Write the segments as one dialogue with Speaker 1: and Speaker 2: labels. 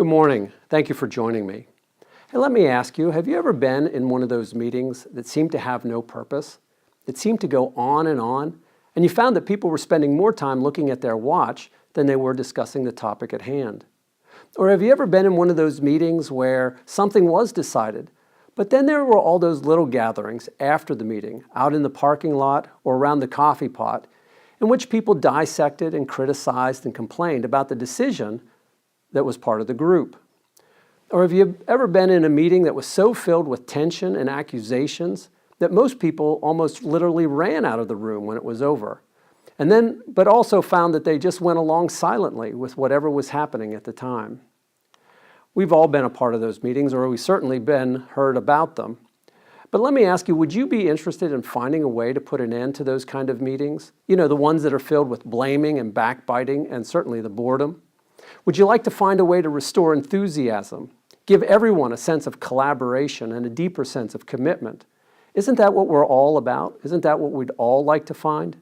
Speaker 1: Good morning. Thank you for joining me. Hey, let me ask you, have you ever been in one of those meetings that seemed to have no purpose? It seemed to go on, and you found that people were spending more time looking at their watch than they were discussing the topic at hand. Or have you ever been in one of those meetings where something was decided, but then there were all those little gatherings after the meeting, out in the parking lot or around the coffee pot, in which people dissected and criticized and complained about the decision that was part of the group? Or have you ever been in a meeting that was so filled with tension and accusations that most people almost literally ran out of the room when it was over, but also found that they just went along silently with whatever was happening at the time? We've all been a part of those meetings, or we've certainly heard about them. But let me ask you, would you be interested in finding a way to put an end to those kind of meetings? You know, the ones that are filled with blaming and backbiting and certainly the boredom. Would you like to find a way to restore enthusiasm, give everyone a sense of collaboration and a deeper sense of commitment? Isn't that what we're all about? Isn't that what we'd all like to find?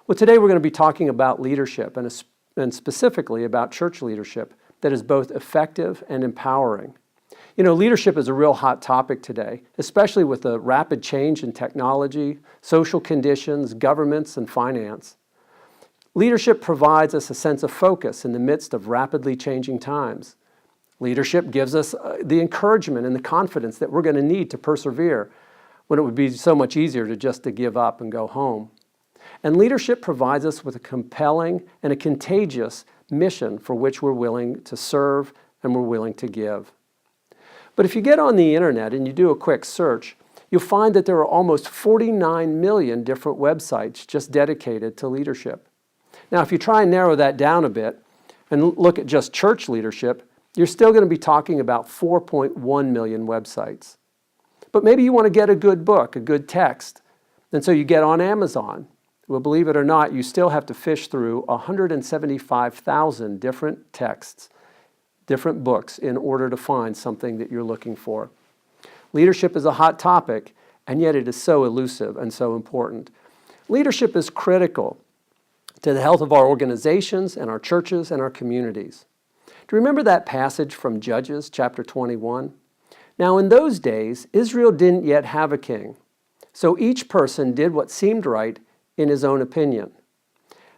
Speaker 1: Well, today we're going to be talking about leadership and specifically about church leadership that is both effective and empowering. You know, leadership is a real hot topic today, especially with the rapid change in technology, social conditions, governments, and finance. Leadership provides us a sense of focus in the midst of rapidly changing times. Leadership gives us the encouragement and the confidence that we're going to need to persevere when it would be so much easier to give up and go home. And leadership provides us with a compelling and a contagious mission for which we're willing to serve and we're willing to give. But if you get on the internet and you do a quick search, you'll find that there are almost 49 million different websites just dedicated to leadership. Now, if you try and narrow that down a bit and look at just church leadership, you're still going to be talking about 4.1 million websites. But maybe you want to get a good book, a good text, and so you get on Amazon. Well, believe it or not, you still have to fish through 175,000 different texts, different books, in order to find something that you're looking for. Leadership is a hot topic, and yet it is so elusive and so important. Leadership is critical to the health of our organizations and our churches and our communities. Do you remember that passage from Judges chapter 21? Now in those days, Israel didn't yet have a king, so each person did what seemed right in his own opinion.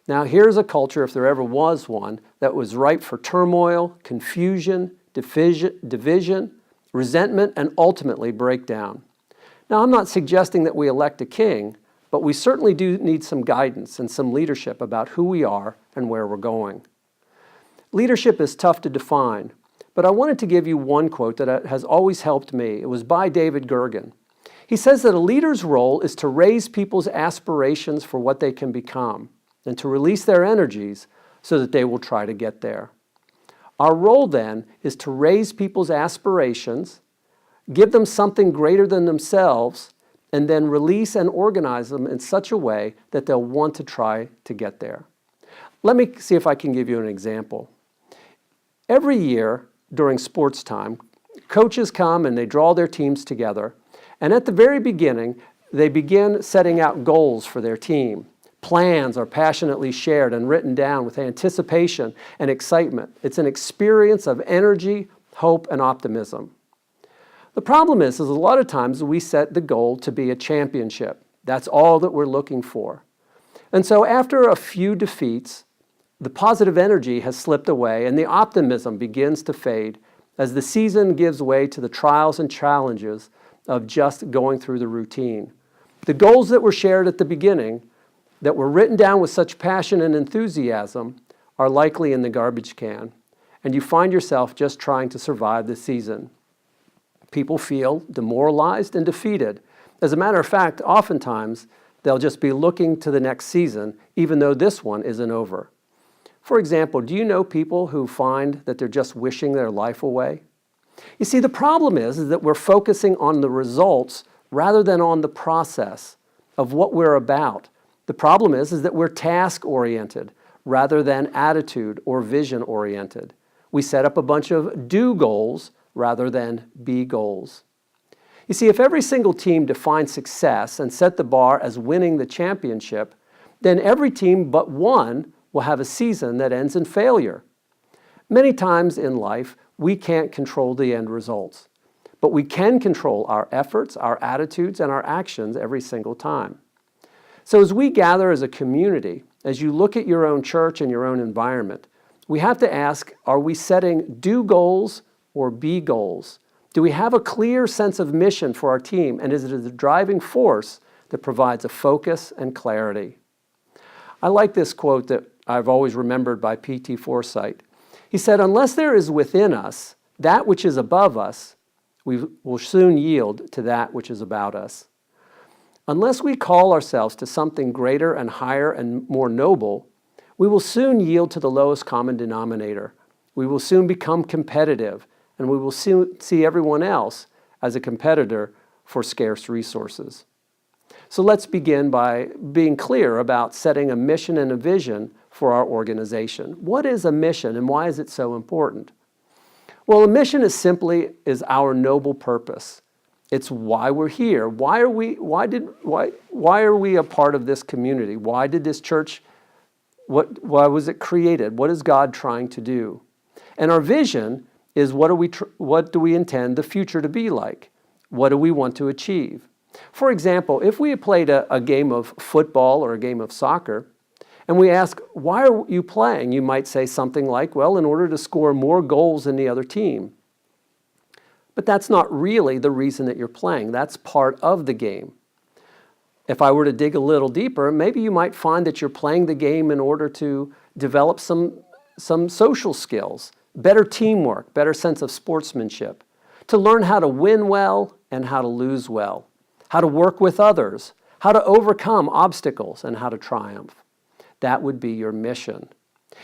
Speaker 1: Now here's a culture, if there ever was one, that was ripe for turmoil, confusion, division, resentment, and ultimately breakdown. Now I'm not suggesting that we elect a king, but we certainly do need some guidance and some leadership about who we are and where we're going. Leadership is tough to define, but I wanted to give you one quote that has always helped me. It was by David Gergen. He says that a leader's role is to raise people's aspirations for what they can become and to release their energies so that they will try to get there. Our role then is to raise people's aspirations, give them something greater than themselves, and then release and organize them in such a way that they'll want to try to get there. Let me see if I can give you an example. Every year during sports time, coaches come and they draw their teams together, and at the very beginning, they begin setting out goals for their team. Plans are passionately shared and written down with anticipation and excitement. It's an experience of energy, hope, and optimism. The problem is a lot of times we set the goal to be a championship. That's all that we're looking for. And so after a few defeats, the positive energy has slipped away and the optimism begins to fade as the season gives way to the trials and challenges of just going through the routine. The goals that were shared at the beginning, that were written down with such passion and enthusiasm, are likely in the garbage can, and you find yourself just trying to survive the season. People feel demoralized and defeated. As a matter of fact, oftentimes, they'll just be looking to the next season, even though this one isn't over. For example, do you know people who find that they're just wishing their life away? You see, the problem is that we're focusing on the results rather than on the process of what we're about. The problem is that we're task-oriented rather than attitude or vision-oriented. We set up a bunch of do goals rather than be goals. You see, if every single team defined success and set the bar as winning the championship, then every team but one will have a season that ends in failure. Many times in life, we can't control the end results. But we can control our efforts, our attitudes, and our actions every single time. So as we gather as a community, as you look at your own church and your own environment, we have to ask, are we setting do goals or be goals? Do we have a clear sense of mission for our team, and is it a driving force that provides a focus and clarity? I like this quote that I've always remembered by P.T. Forsyth. He said, unless there is within us that which is above us, we will soon yield to that which is about us. Unless we call ourselves to something greater and higher and more noble, we will soon yield to the lowest common denominator. We will soon become competitive, and we will soon see everyone else as a competitor for scarce resources. So let's begin by being clear about setting a mission and a vision for our organization. What is a mission, and why is it so important? Well, a mission is our noble purpose. It's why we're here. Why are we a part of this community? Why did this church, why was it created? What is God trying to do? And our vision is what do we intend the future to be like? What do we want to achieve? For example, if we had played a game of football or a game of soccer, and we ask, why are you playing? You might say something like, well, in order to score more goals than the other team. But that's not really the reason that you're playing. That's part of the game. If I were to dig a little deeper, maybe you might find that you're playing the game in order to develop some social skills, better teamwork, better sense of sportsmanship, to learn how to win well and how to lose well, how to work with others, how to overcome obstacles, and how to triumph. That would be your mission.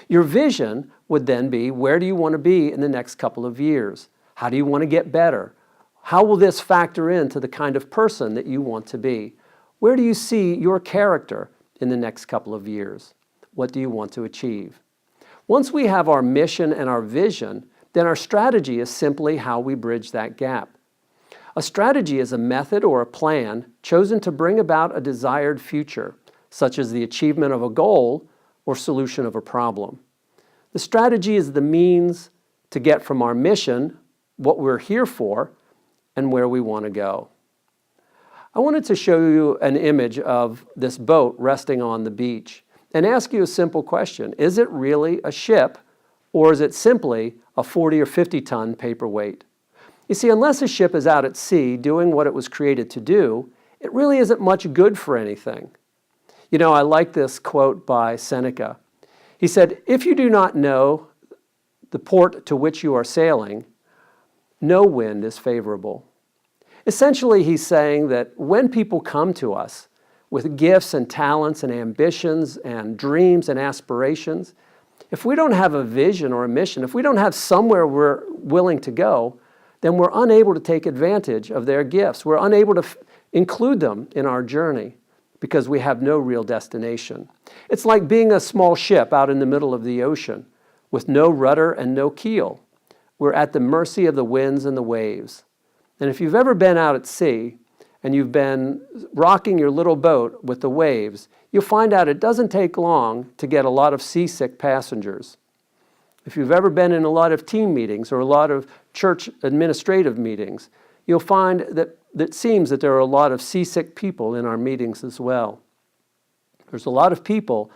Speaker 1: Your vision would then be, where do you want to be in the next couple of years? How do you want to get better? How will this factor into the kind of person that you want to be? Where do you see your character in the next couple of years? What do you want to achieve? Once we have our mission and our vision, then our strategy is simply how we bridge that gap. A strategy is a method or a plan chosen to bring about a desired future, such as the achievement of a goal or solution of a problem. The strategy is the means to get from our mission, what we're here for, and where we want to go. I wanted to show you an image of this boat resting on the beach and ask you a simple question. Is it really a ship, or is it simply a 40 or 50 ton paperweight? You see, unless a ship is out at sea doing what it was created to do, it really isn't much good for anything. You know, I like this quote by Seneca. He said, if you do not know the port to which you are sailing, no wind is favorable. Essentially, he's saying that when people come to us with gifts and talents and ambitions and dreams and aspirations, if we don't have a vision or a mission, if we don't have somewhere we're willing to go, then we're unable to take advantage of their gifts. We're unable to include them in our journey because we have no real destination. It's like being a small ship out in the middle of the ocean with no rudder and no keel. We're at the mercy of the winds and the waves. And if you've ever been out at sea and you've been rocking your little boat with the waves, you'll find out it doesn't take long to get a lot of seasick passengers. If you've ever been in a lot of team meetings or a lot of church administrative meetings, you'll find that it seems that there are a lot of seasick people in our meetings as well. There's a lot of people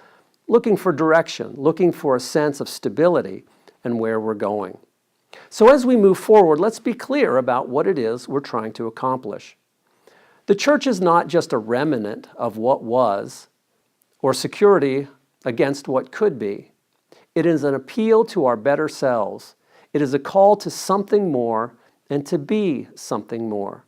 Speaker 1: looking for direction, looking for a sense of stability and where we're going. So as we move forward, let's be clear about what it is we're trying to accomplish. The church is not just a remnant of what was or security against what could be. It is an appeal to our better selves. It is a call to something more and to be something more.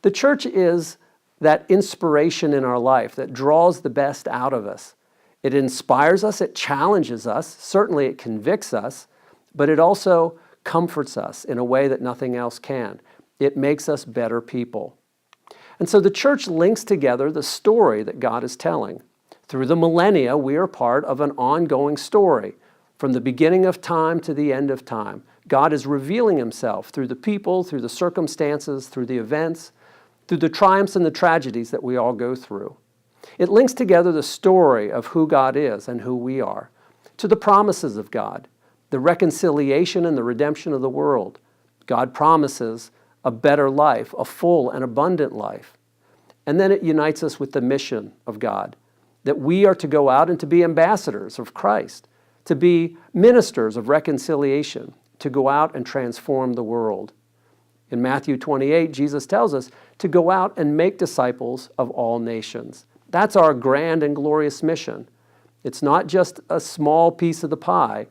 Speaker 1: The church is that inspiration in our life that draws the best out of us. It inspires us, it challenges us, certainly it convicts us, but it also comforts us in a way that nothing else can. It makes us better people. And so the church links together the story that God is telling. Through the millennia, we are part of an ongoing story. From the beginning of time to the end of time, God is revealing himself through the people, through the circumstances, through the events, through the triumphs and the tragedies that we all go through. It links together the story of who God is and who we are to the promises of God, the reconciliation and the redemption of the world. God promises a better life, a full and abundant life. And then it unites us with the mission of God, that we are to go out and to be ambassadors of Christ, to be ministers of reconciliation, to go out and transform the world. In Matthew 28, Jesus tells us to go out and make disciples of all nations. That's our grand and glorious mission. It's not just a small piece of the pie,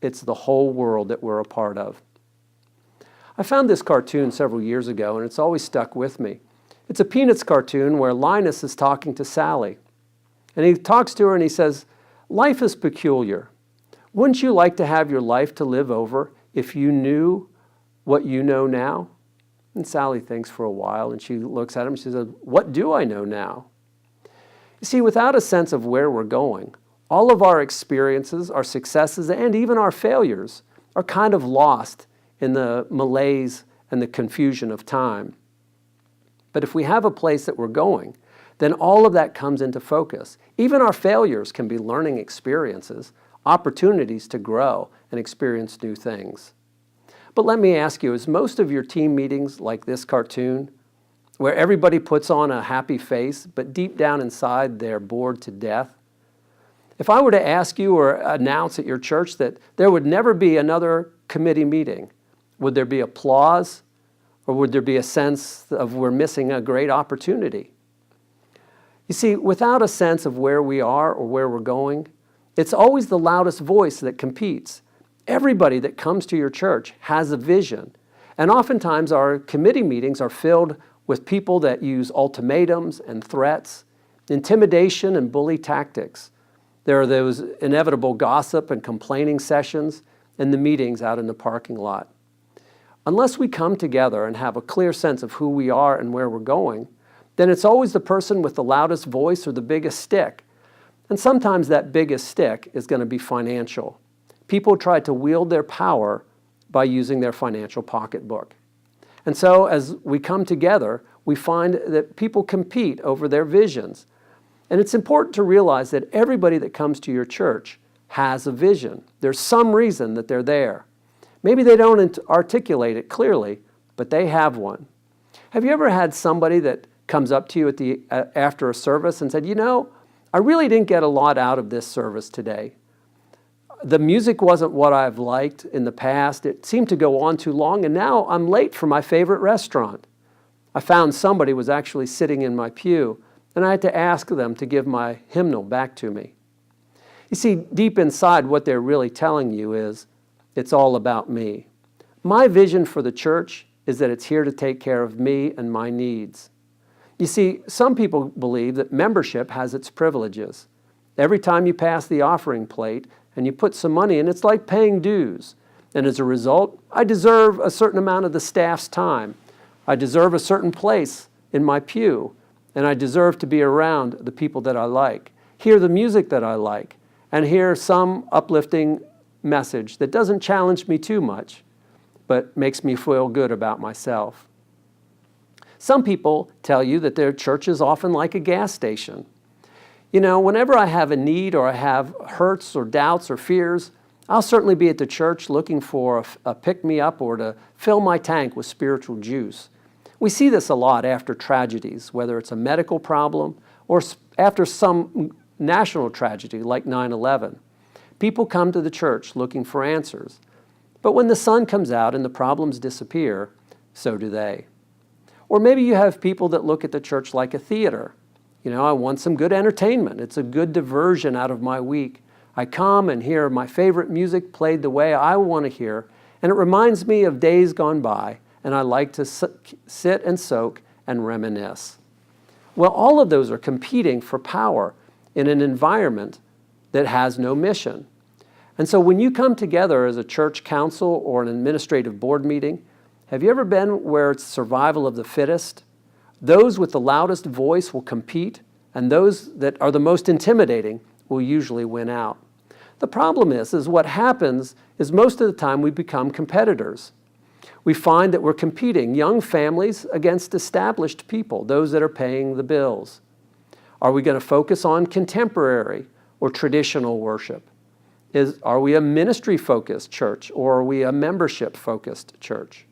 Speaker 1: it's the whole world that we're a part of. I found this cartoon several years ago, and it's always stuck with me. It's a Peanuts cartoon where Linus is talking to Sally. And he talks to her and he says, "Life is peculiar. Wouldn't you like to have your life to live over if you knew what you know now?" And Sally thinks for a while, and she looks at him and she says, "What do I know now?" You see, without a sense of where we're going, all of our experiences, our successes, and even our failures are kind of lost in the malaise and the confusion of time. But if we have a place that we're going, then all of that comes into focus. Even our failures can be learning experiences, opportunities to grow and experience new things. But let me ask you, is most of your team meetings like this cartoon, where everybody puts on a happy face, but deep down inside they're bored to death? If I were to ask you or announce at your church that there would never be another committee meeting, would there be applause? Or would there be a sense of we're missing a great opportunity? You see, without a sense of where we are or where we're going, it's always the loudest voice that competes. Everybody that comes to your church has a vision. And oftentimes our committee meetings are filled with people that use ultimatums and threats, intimidation and bully tactics. There are those inevitable gossip and complaining sessions and the meetings out in the parking lot. Unless we come together and have a clear sense of who we are and where we're going, then it's always the person with the loudest voice or the biggest stick. And sometimes that biggest stick is going to be financial. People try to wield their power by using their financial pocketbook. And so as we come together, we find that people compete over their visions. And it's important to realize that everybody that comes to your church has a vision. There's some reason that they're there. Maybe they don't articulate it clearly, but they have one. Have you ever had somebody that comes up to you after a service and said, "You know, I really didn't get a lot out of this service today. The music wasn't what I've liked in the past. It seemed to go on too long, and now I'm late for my favorite restaurant." I found somebody was actually sitting in my pew, and I had to ask them to give my hymnal back to me. You see, deep inside, what they're really telling you is, it's all about me. My vision for the church is that it's here to take care of me and my needs. You see, some people believe that membership has its privileges. Every time you pass the offering plate and you put some money in, it's like paying dues. And as a result, I deserve a certain amount of the staff's time. I deserve a certain place in my pew. And I deserve to be around the people that I like, hear the music that I like, and hear some uplifting message that doesn't challenge me too much, but makes me feel good about myself. Some people tell you that their church is often like a gas station. You know, whenever I have a need or I have hurts or doubts or fears, I'll certainly be at the church looking for a pick-me-up or to fill my tank with spiritual juice. We see this a lot after tragedies, whether it's a medical problem or after some national tragedy like 9/11. People come to the church looking for answers. But when the sun comes out and the problems disappear, so do they. Or maybe you have people that look at the church like a theater. You know, I want some good entertainment. It's a good diversion out of my week. I come and hear my favorite music played the way I want to hear, and it reminds me of days gone by, and I like to sit and soak and reminisce. Well, all of those are competing for power in an environment that has no mission. And so when you come together as a church council or an administrative board meeting, have you ever been where it's survival of the fittest? Those with the loudest voice will compete, and those that are the most intimidating will usually win out. The problem is what happens is most of the time we become competitors. We find that we're competing, young families against established people, those that are paying the bills. Are we going to focus on contemporary or traditional worship? Are we a ministry-focused church, or are we a membership-focused church?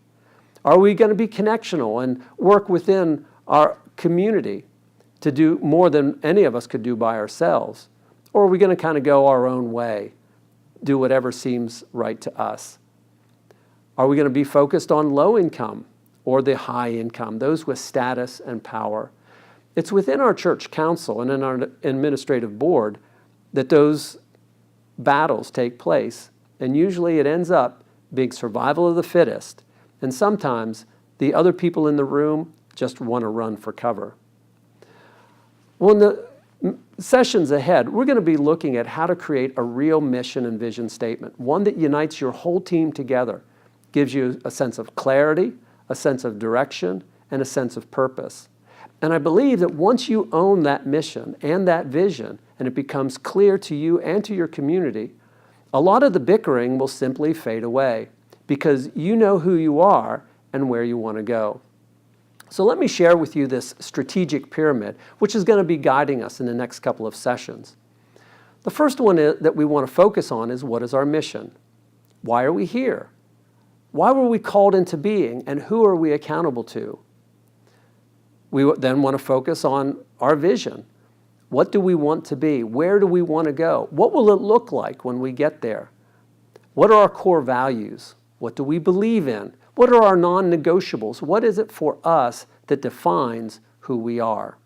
Speaker 1: Are we going to be connectional and work within our community to do more than any of us could do by ourselves? Or are we going to kind of go our own way, do whatever seems right to us? Are we going to be focused on low income or the high income, those with status and power? It's within our church council and in our administrative board that those battles take place, and usually it ends up being survival of the fittest, and sometimes the other people in the room just want to run for cover. Well, in the sessions ahead, we're going to be looking at how to create a real mission and vision statement, one that unites your whole team together, gives you a sense of clarity, a sense of direction, and a sense of purpose. And I believe that once you own that mission and that vision, and it becomes clear to you and to your community, a lot of the bickering will simply fade away because you know who you are and where you want to go. So let me share with you this strategic pyramid, which is going to be guiding us in the next couple of sessions. The first one that we want to focus on is, what is our mission? Why are we here? Why were we called into being, and who are we accountable to? We then want to focus on our vision. What do we want to be? Where do we want to go? What will it look like when we get there? What are our core values? What do we believe in? What are our non-negotiables? What is it for us that defines who we are?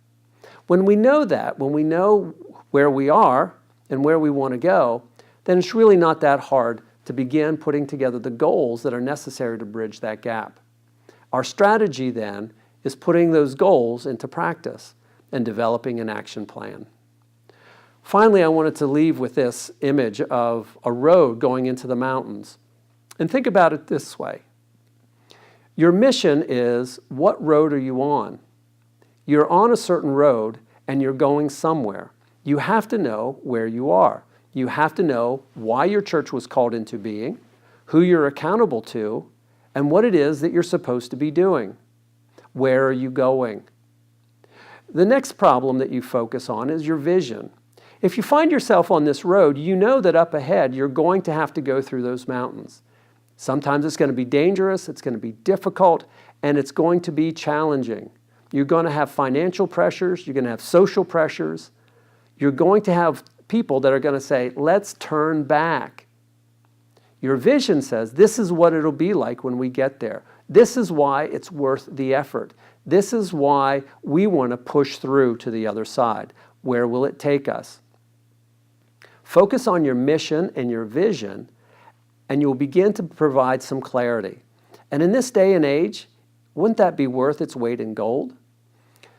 Speaker 1: When we know that, when we know where we are and where we want to go, then it's really not that hard to begin putting together the goals that are necessary to bridge that gap. Our strategy then is putting those goals into practice and developing an action plan. Finally, I wanted to leave with this image of a road going into the mountains. And think about it this way. Your mission is, what road are you on? You're on a certain road and you're going somewhere. You have to know where you are. You have to know why your church was called into being, who you're accountable to, and what it is that you're supposed to be doing. Where are you going? The next problem that you focus on is your vision. If you find yourself on this road, you know that up ahead you're going to have to go through those mountains. Sometimes it's going to be dangerous, it's going to be difficult, and it's going to be challenging. You're going to have financial pressures, you're going to have social pressures. You're going to have people that are going to say, let's turn back. Your vision says, this is what it'll be like when we get there. This is why it's worth the effort. This is why we want to push through to the other side. Where will it take us? Focus on your mission and your vision, and you'll begin to provide some clarity. And in this day and age, wouldn't that be worth its weight in gold?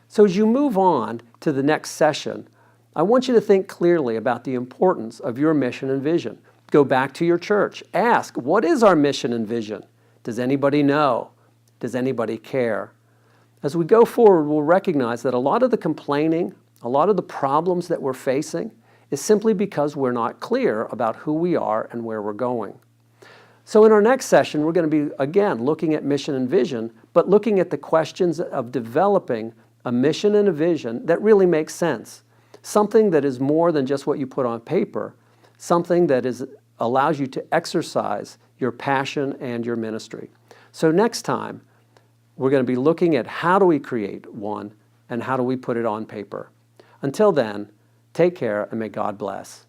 Speaker 1: So as you move on to the next session, I want you to think clearly about the importance of your mission and vision. Go back to your church. Ask, what is our mission and vision? Does anybody know? Does anybody care? As we go forward, we'll recognize that a lot of the complaining, a lot of the problems that we're facing is simply because we're not clear about who we are and where we're going. So in our next session, we're going to be, again, looking at mission and vision, but looking at the questions of developing a mission and a vision that really makes sense. Something that is more than just what you put on paper, something that allows you to exercise your passion and your ministry. So next time, we're going to be looking at how do we create one and how do we put it on paper. Until then, take care and may God bless.